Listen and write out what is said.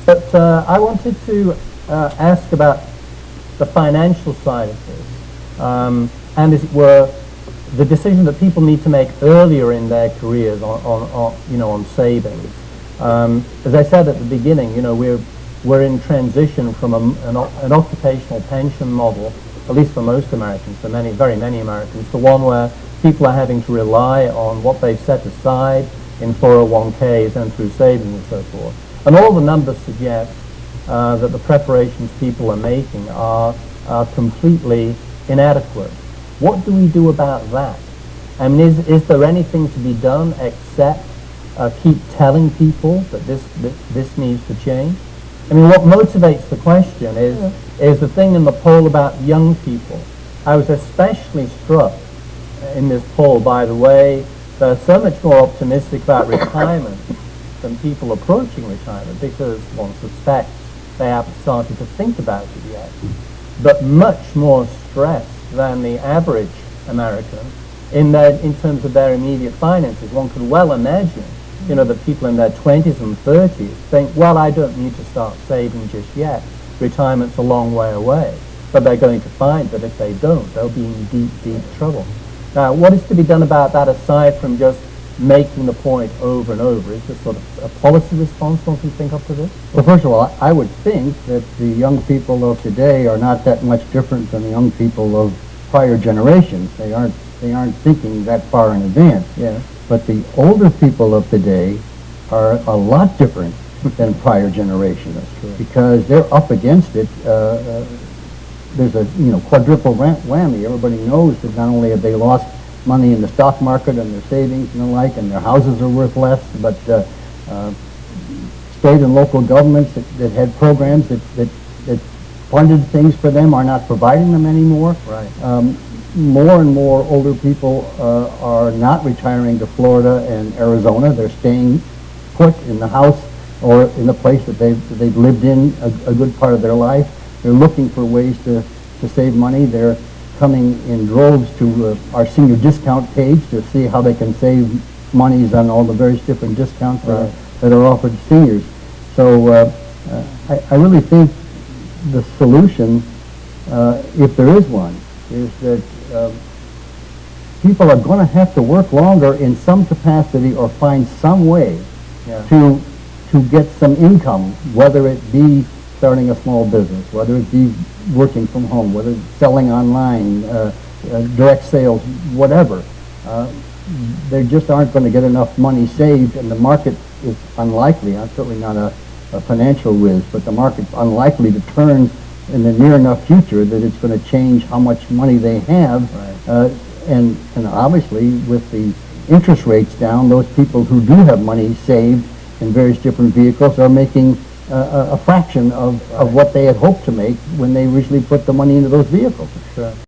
But I wanted to ask about the financial side of this, and as it were, the decision that people need to make earlier in their careers on savings. As I said at the beginning, we're in transition from an occupational pension model, at least for most Americans, for very many Americans, to one where people are having to rely on what they've set aside in 401ks and through savings and so forth. And all the numbers suggest that the preparations people are making are completely inadequate. What do we do about that? I mean, is there anything to be done except keep telling people that this needs to change? I mean, what motivates the question is the thing in the poll about young people. I was especially struck in this poll, by the way, they're so much more optimistic about retirement than people approaching retirement, because one suspects they haven't started to think about it yet, but much more stressed than the average American in terms of their immediate finances. One could well imagine, that people in their 20s and 30s think, well, I don't need to start saving just yet. Retirement's a long way away. But they're going to find that if they don't, they'll be in deep, deep trouble. Now, what is to be done about that aside from just making the point over and over? Is there sort of a policy response one can think of to this? Well, first of all, I would think that the young people of today are not that much different than the young people of prior generations. They aren't thinking that far in advance. Yeah. But the older people of today are a lot different than prior generations. That's true. Because they're up against it. There's a quadruple whammy. Everybody knows that not only have they lost money in the stock market and their savings and the like, and their houses are worth less, but state and local governments that had programs that funded things for them are not providing them anymore. Right. More and more older people are not retiring to Florida and Arizona. They're staying put in the house or in the place that they've lived in a good part of their life. They're looking for ways to save money. They're coming in droves to our senior discount page to see how they can save monies on all the various different discounts that are offered to seniors. So I really think the solution, if there is one, is that people are going to have to work longer in some capacity or find some way to get some income, whether it be starting a small business, whether it be working from home, whether it's selling online, direct sales, whatever. They just aren't going to get enough money saved, and the market is unlikely. I'm certainly not a financial whiz, but the market's unlikely to turn in the near enough future that it's going to change how much money they have. Right. And obviously, with the interest rates down, those people who do have money saved in various different vehicles are making a fraction of what they had hoped to make when they originally put the money into those vehicles. Sure.